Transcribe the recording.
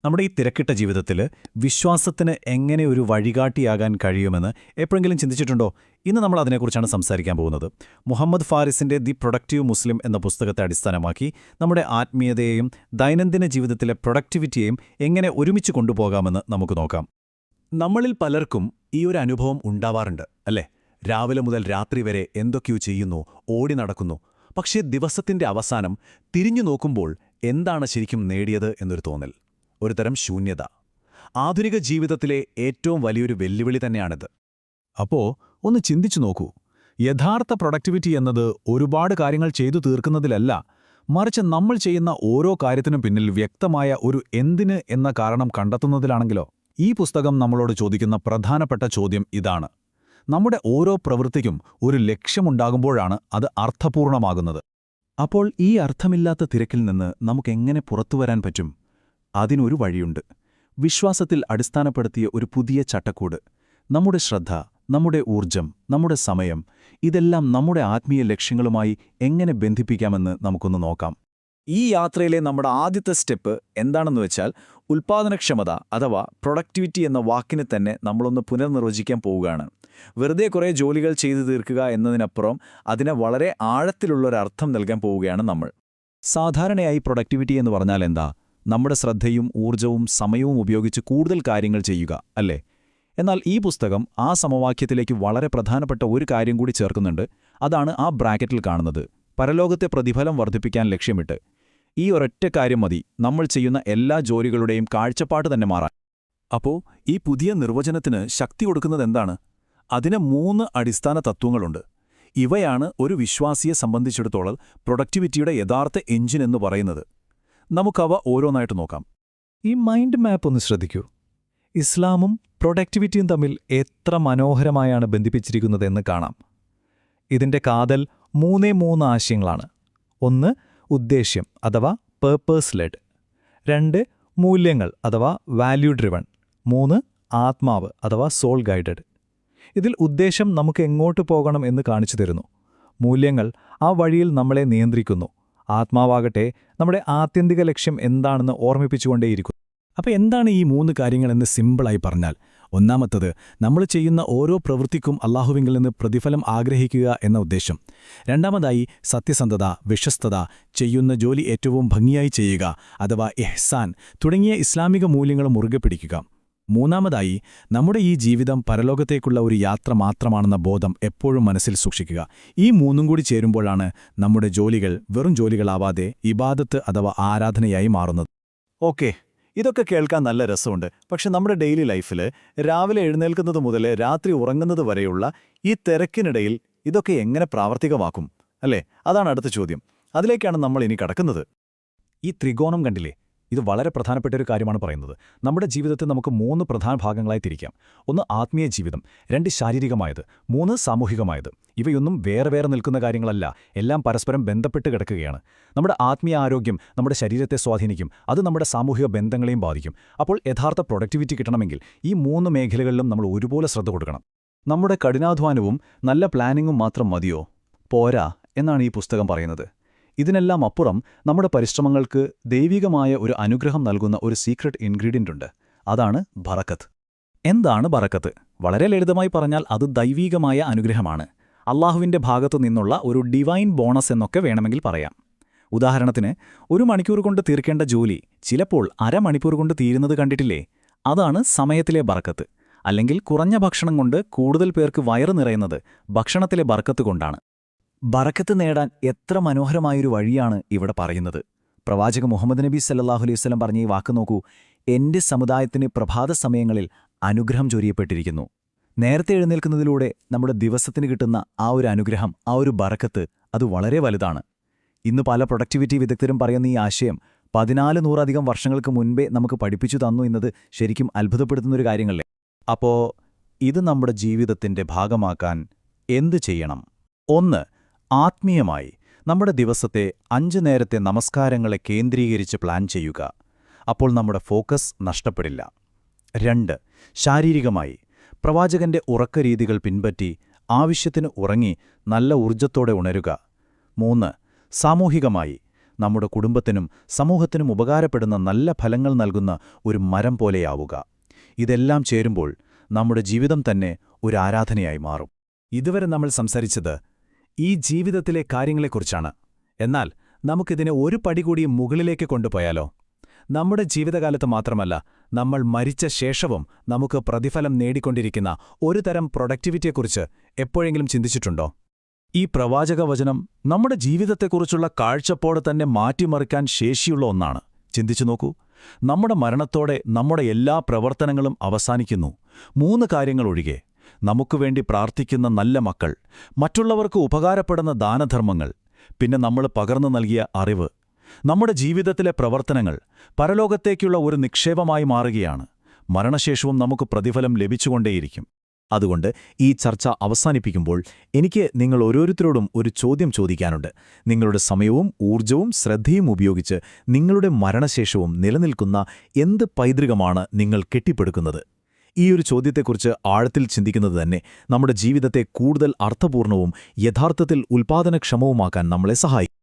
നമ്മുടെ ഈ തിരക്കിട്ട ജീവിതത്തിൽ വിശ്വാസത്തിന് എങ്ങനെ ഒരു വഴികാട്ടിയാകാൻ കഴിയുമെന്ന് എപ്പോഴെങ്കിലും ചിന്തിച്ചിട്ടുണ്ടോ? ഇന്ന് നമ്മൾ അതിനെക്കുറിച്ചാണ് സംസാരിക്കാൻ പോകുന്നത്. മുഹമ്മദ് ഫാരിസിന്റെ ദി പ്രൊഡക്റ്റീവ് മുസ്ലിം എന്ന പുസ്തകത്തെ അടിസ്ഥാനമാക്കി നമ്മുടെ ആത്മീയതയെയും ദൈനംദിന ജീവിതത്തിലെ പ്രൊഡക്ടിവിറ്റിയെയും എങ്ങനെ ഒരുമിച്ച് കൊണ്ടുപോകാമെന്ന് നമുക്ക് നോക്കാം. നമ്മളിൽ പലർക്കും ഈ ഒരു അനുഭവം ഉണ്ടാവാറുണ്ട്, അല്ലേ? രാവിലെ മുതൽ രാത്രി വരെ എന്തൊക്കെയോ ചെയ്യുന്നു, ഓടി നടക്കുന്നു. പക്ഷേ ദിവസത്തിന്റെ അവസാനം തിരിഞ്ഞു നോക്കുമ്പോൾ എന്താണ് ശരിക്കും നേടിയത് എന്നൊരു തോന്നൽ, ഒരുതരം ശൂന്യത. ആധുനിക ജീവിതത്തിലെ ഏറ്റവും വലിയൊരു വെല്ലുവിളി തന്നെയാണിത്. അപ്പോ ഒന്ന് ചിന്തിച്ചു നോക്കൂ. യഥാർത്ഥ പ്രൊഡക്ടിവിറ്റി എന്നത് ഒരുപാട് കാര്യങ്ങൾ ചെയ്തു തീർക്കുന്നതിലല്ല, മറിച്ച് നമ്മൾ ചെയ്യുന്ന ഓരോ കാര്യത്തിനും പിന്നിൽ വ്യക്തമായ ഒരു എന്തിന് എന്ന കാരണം കണ്ടെത്തുന്നതിലാണെങ്കിലോ? ഈ പുസ്തകം നമ്മളോട് ചോദിക്കുന്ന പ്രധാനപ്പെട്ട ചോദ്യം ഇതാണ്. നമ്മുടെ ഓരോ പ്രവൃത്തിക്കും ഒരു ലക്ഷ്യമുണ്ടാകുമ്പോഴാണ് അത് അർത്ഥപൂർണമാകുന്നത്. അപ്പോൾ ഈ അർത്ഥമില്ലാത്ത തിരക്കിൽ നിന്ന് നമുക്കെങ്ങനെ പുറത്തുവരാൻ പറ്റും? അതിനൊരു വഴിയുണ്ട്. വിശ്വാസത്തിൽ അടിസ്ഥാനപ്പെടുത്തിയ ഒരു പുതിയ ചട്ടക്കൂട്. നമ്മുടെ ശ്രദ്ധ, നമ്മുടെ ഊർജം, നമ്മുടെ സമയം, ഇതെല്ലാം നമ്മുടെ ആത്മീയ ലക്ഷ്യങ്ങളുമായി എങ്ങനെ ബന്ധിപ്പിക്കാമെന്ന് നമുക്കൊന്ന് നോക്കാം. ഈ യാത്രയിലെ നമ്മുടെ ആദ്യത്തെ സ്റ്റെപ്പ് എന്താണെന്ന് വെച്ചാൽ, ഉൽപ്പാദനക്ഷമത അഥവാ പ്രൊഡക്ടിവിറ്റി എന്ന വാക്കിനെ തന്നെ നമ്മളൊന്ന് പുനർനിർവചിക്കാൻ പോവുകയാണ്. വെറുതെ കുറേ ജോലികൾ ചെയ്തു തീർക്കുക എന്നതിനപ്പുറം അതിനെ വളരെ ആഴത്തിലുള്ളൊരർത്ഥം നൽകാൻ പോവുകയാണ് നമ്മൾ. സാധാരണയായി പ്രൊഡക്ടിവിറ്റി എന്ന് പറഞ്ഞാൽ എന്താ? നമ്മുടെ ശ്രദ്ധയും ഊർജവും സമയവും ഉപയോഗിച്ച് കൂടുതൽ കാര്യങ്ങൾ ചെയ്യുക, അല്ലേ? എന്നാൽ ഈ പുസ്തകം ആ സമവാക്യത്തിലേക്ക് വളരെ പ്രധാനപ്പെട്ട ഒരു കാര്യം കൂടി ചേർക്കുന്നുണ്ട്. അതാണ് ആ ബ്രാക്കറ്റിൽ കാണുന്നത്: പരലോകത്തെ പ്രതിഫലം വർദ്ധിപ്പിക്കാൻ ലക്ഷ്യമിട്ട്. ഈ ഒരൊറ്റ കാര്യം മതി നമ്മൾ ചെയ്യുന്ന എല്ലാ ജോലികളുടെയും കാഴ്ചപ്പാട് തന്നെ മാറാൻ. അപ്പോൾ ഈ പുതിയ നിർവചനത്തിന് ശക്തി കൊടുക്കുന്നതെന്താണ്? അതിന് 3 അടിസ്ഥാന തത്വങ്ങളുണ്ട്. ഇവയാണ് ഒരു വിശ്വാസിയെ സംബന്ധിച്ചിടത്തോളം പ്രൊഡക്ടിവിറ്റിയുടെ യഥാർത്ഥ എഞ്ചിൻ എന്ന് പറയുന്നത്. നമുക്കവ ഓരോന്നായിട്ട് നോക്കാം. ഈ മൈൻഡ് മാപ്പ് ഒന്ന് ശ്രദ്ധിക്കൂ. ഇസ്ലാമും പ്രൊഡക്ടിവിറ്റിയും തമ്മിൽ എത്ര മനോഹരമായാണ് ബന്ധിപ്പിച്ചിരിക്കുന്നതെന്ന് കാണാം. ഇതിന്റെ കാതൽ 3 ആശയങ്ങളാണ്. 1 ഉദ്ദേശ്യം അഥവാ പേർപ്പേഴ്സ് ലെഡ്, 2 മൂല്യങ്ങൾ അഥവാ വാല്യൂ ഡ്രിവൺ, 3 ആത്മാവ് അഥവാ സോൾ ഗൈഡഡ്. ഇതിൽ ഉദ്ദേശ്യം നമുക്ക് എങ്ങോട്ട് പോകണം എന്ന് കാണിച്ചു തരുന്നു. മൂല്യങ്ങൾ ആ വഴിയിൽ നമ്മളെ നിയന്ത്രിക്കുന്നു. ആത്മാവാകട്ടെ നമ്മുടെ ആത്യന്തിക ലക്ഷ്യം എന്താണെന്ന് ഓർമ്മിപ്പിച്ചുകൊണ്ടേയിരിക്കും. അപ്പോൾ എന്താണ് ഈ 3 കാര്യങ്ങളെന്ന് സിമ്പിളായി പറഞ്ഞാൽ, ഒന്നാമത്തത് നമ്മൾ ചെയ്യുന്ന ഓരോ പ്രവൃത്തിക്കും അല്ലാഹുവിങ്കിൽ നിന്ന് പ്രതിഫലം ആഗ്രഹിക്കുക എന്ന ഉദ്ദേശം. രണ്ടാമതായി സത്യസന്ധത, വിശ്വസ്തത, ചെയ്യുന്ന ജോലി ഏറ്റവും ഭംഗിയായി ചെയ്യുക അഥവാ ഇഹ്സാൻ തുടങ്ങിയ ഇസ്ലാമിക മൂല്യങ്ങൾ മുറുകെ പിടിക്കുക. മൂന്നാമതായി നമ്മുടെ ഈ ജീവിതം പരലോകത്തേക്കുള്ള ഒരു യാത്ര മാത്രമാണെന്ന ബോധം എപ്പോഴും മനസ്സിൽ സൂക്ഷിക്കുക. ഈ 3 കൂടി ചേരുമ്പോഴാണ് നമ്മുടെ ജോലികൾ വെറും ജോലികളാവാതെ ഇബാദത്ത് അഥവാ ആരാധനയായി മാറുന്നത്. ഓക്കെ, ഇതൊക്കെ കേൾക്കാൻ നല്ല രസമുണ്ട്. പക്ഷെ നമ്മുടെ ഡെയിലി ലൈഫിൽ രാവിലെ എഴുന്നേൽക്കുന്നത് മുതൽ രാത്രി ഉറങ്ങുന്നത് വരെയുള്ള ഈ തിരക്കിനിടയിൽ ഇതൊക്കെ എങ്ങനെ പ്രാവർത്തികമാക്കും, അല്ലേ? അതാണ് അടുത്ത ചോദ്യം. അതിലേക്കാണ് നമ്മൾ ഇനി കടക്കുന്നത്. ഈ ത്രികോണം കണ്ടില്ലേ? ഇത് വളരെ പ്രധാനപ്പെട്ട ഒരു കാര്യമാണ് പറയുന്നത്. നമ്മുടെ ജീവിതത്തെ നമുക്ക് 3 പ്രധാന ഭാഗങ്ങളായി തിരിക്കാം. 1 ആത്മീയ ജീവിതം, 2 ശാരീരികമായത്, 3 സാമൂഹികമായത്. ഇവയൊന്നും വേറെ വേറെ നിൽക്കുന്ന കാര്യങ്ങളല്ല, എല്ലാം പരസ്പരം ബന്ധപ്പെട്ട് കിടക്കുകയാണ്. നമ്മുടെ ആത്മീയ ആരോഗ്യം നമ്മുടെ ശരീരത്തെ സ്വാധീനിക്കും, അത് നമ്മുടെ സാമൂഹിക ബന്ധങ്ങളെയും ബാധിക്കും. അപ്പോൾ യഥാർത്ഥ പ്രൊഡക്ടിവിറ്റി കിട്ടണമെങ്കിൽ ഈ 3 മേഖലകളിലും നമ്മൾ ഒരുപോലെ ശ്രദ്ധ കൊടുക്കണം. നമ്മുടെ കഠിനാധ്വാനവും നല്ല പ്ലാനിങ്ങും മാത്രം മതിയോ? പോരാ എന്നാണ് ഈ പുസ്തകം പറയുന്നത്. ഇതിനെല്ലാം അപ്പുറം നമ്മുടെ പരിശ്രമങ്ങൾക്ക് ദൈവികമായ ഒരു അനുഗ്രഹം നൽകുന്ന ഒരു സീക്രട്ട് ഇൻഗ്രീഡിയൻ്റ് ഉണ്ട്. അതാണ് ബറക്കത്ത്. എന്താണ് ബറക്കത്ത്? വളരെ ലളിതമായി പറഞ്ഞാൽ അത് ദൈവികമായ അനുഗ്രഹമാണ്. അല്ലാഹുവിൻ്റെ ഭാഗത്തു നിന്നുള്ള ഒരു ഡിവൈൻ ബോണസ് എന്നൊക്കെ വേണമെങ്കിൽ പറയാം. ഉദാഹരണത്തിന്, 1 മണിക്കൂർ കൊണ്ട് തീർക്കേണ്ട ജോലി ചിലപ്പോൾ അരമണിക്കൂർ കൊണ്ട് തീരുന്നത് കണ്ടിട്ടില്ലേ? അതാണ് സമയത്തിലെ ബറക്കത്ത്. അല്ലെങ്കിൽ കുറഞ്ഞ ഭക്ഷണം കൊണ്ട് കൂടുതൽ പേർക്ക് വയറ് നിറയുന്നത് ഭക്ഷണത്തിലെ ബറക്കത്ത് കൊണ്ടാണ്. ബറക്കത്ത് നേടാൻ എത്ര മനോഹരമായൊരു വഴിയാണ് ഇവിടെ പറയുന്നത്. പ്രവാചക മുഹമ്മദ് നബി സല്ലല്ലാഹു അലൈഹി വസല്ലം പറഞ്ഞ ഈ വാക്ക് നോക്കൂ: എന്റെ സമുദായത്തിന് പ്രഭാത സമയങ്ങളിൽ അനുഗ്രഹം ചൊരിയപ്പെട്ടിരിക്കുന്നു. നേരത്തെ എഴുന്നേൽക്കുന്നതിലൂടെ നമ്മുടെ ദിവസത്തിന് കിട്ടുന്ന ആ ഒരു അനുഗ്രഹം, ആ ഒരു ബറക്കത്ത്, അത് വളരെ വലുതാണ്. ഇന്ന് പല പ്രൊഡക്ടിവിറ്റി വിദഗ്ധരും പറയുന്ന ഈ ആശയം 1400 വർഷങ്ങൾക്ക് മുൻപേ നമുക്ക് പഠിപ്പിച്ചു തന്നു എന്നത് ശരിക്കും അത്ഭുതപ്പെടുത്തുന്നൊരു കാര്യങ്ങളല്ലേ? അപ്പോൾ ഇത് നമ്മുടെ ജീവിതത്തിന്റെ ഭാഗമാക്കാൻ എന്ത് ചെയ്യണം? 1. ആത്മീയമായി നമ്മുടെ ദിവസത്തെ 5 നേരത്തെ നമസ്കാരങ്ങളെ കേന്ദ്രീകരിച്ച് പ്ലാൻ ചെയ്യുക. അപ്പോൾ നമ്മുടെ ഫോക്കസ് നഷ്ടപ്പെടില്ല. 2. ശാരീരികമായി പ്രവാചകന്റെ ഉറക്കരീതികൾ പിൻപറ്റി ആവശ്യത്തിന് ഉറങ്ങി നല്ല ഊർജ്ജത്തോടെ ഉണരുക. 3. സാമൂഹികമായി നമ്മുടെ കുടുംബത്തിനും സമൂഹത്തിനും ഉപകാരപ്പെടുന്ന നല്ല ഫലങ്ങൾ നൽകുന്ന ഒരു മരം പോലെയാവുക. ഇതെല്ലാം ചേരുമ്പോൾ നമ്മുടെ ജീവിതം തന്നെ ഒരു ആരാധനയായി മാറും. ഇതുവരെ നമ്മൾ സംസാരിച്ചത് ഈ ജീവിതത്തിലെ കാര്യങ്ങളെക്കുറിച്ചാണ്. എന്നാൽ നമുക്കിതിനെ ഒരു പടി കൂടി മുകളിലേക്ക് കൊണ്ടുപോയാലോ? നമ്മുടെ ജീവിതകാലത്ത് മാത്രമല്ല, നമ്മൾ മരിച്ച ശേഷവും നമുക്ക് പ്രതിഫലം നേടിക്കൊണ്ടിരിക്കുന്ന ഒരു തരം പ്രൊഡക്ടിവിറ്റിയെക്കുറിച്ച് എപ്പോഴെങ്കിലും ചിന്തിച്ചിട്ടുണ്ടോ? ഈ പ്രവാചകവചനം നമ്മുടെ ജീവിതത്തെക്കുറിച്ചുള്ള കാഴ്ചപ്പാട് തന്നെ മാറ്റിമറിക്കാൻ ശേഷിയുള്ള ഒന്നാണ്. ചിന്തിച്ചു നോക്കൂ. നമ്മുടെ മരണത്തോടെ നമ്മുടെ എല്ലാ പ്രവർത്തനങ്ങളും അവസാനിക്കുന്നു. 3 കാര്യങ്ങളൊഴികെ: നമുക്കുവേണ്ടി പ്രാർത്ഥിക്കുന്ന നല്ല മക്കൾ, മറ്റുള്ളവർക്ക് ഉപകാരപ്പെടുന്ന ദാനധർമ്മങ്ങൾ, പിന്നെ നമ്മൾ പകർന്നു നൽകിയ അറിവ്. നമ്മുടെ ജീവിതത്തിലെ പ്രവർത്തനങ്ങൾ പരലോകത്തേക്കുള്ള ഒരു നിക്ഷേപമായി മാറുകയാണ്. മരണശേഷവും നമുക്ക് പ്രതിഫലം ലഭിച്ചുകൊണ്ടേയിരിക്കും. അതുകൊണ്ട് ഈ ചർച്ച അവസാനിപ്പിക്കുമ്പോൾ എനിക്ക് നിങ്ങൾ ഓരോരുത്തരോടും ഒരു ചോദ്യം ചോദിക്കാനുണ്ട്. നിങ്ങളുടെ സമയവും ഊർജവും ശ്രദ്ധയും ഉപയോഗിച്ച് നിങ്ങളുടെ മരണശേഷവും നിലനിൽക്കുന്ന എന്ത് പൈതൃകമാണ് നിങ്ങൾ കെട്ടിപ്പടുക്കുന്നത്? ഈ ഒരു ചോദ്യത്തെക്കുറിച്ച് ആഴത്തിൽ ചിന്തിക്കുന്നത് തന്നെ നമ്മുടെ ജീവിതത്തെ കൂടുതൽ അർത്ഥപൂർണവും യഥാർത്ഥത്തിൽ ഉൽപ്പാദനക്ഷമവുമാക്കാൻ നമ്മളെ സഹായിക്കും.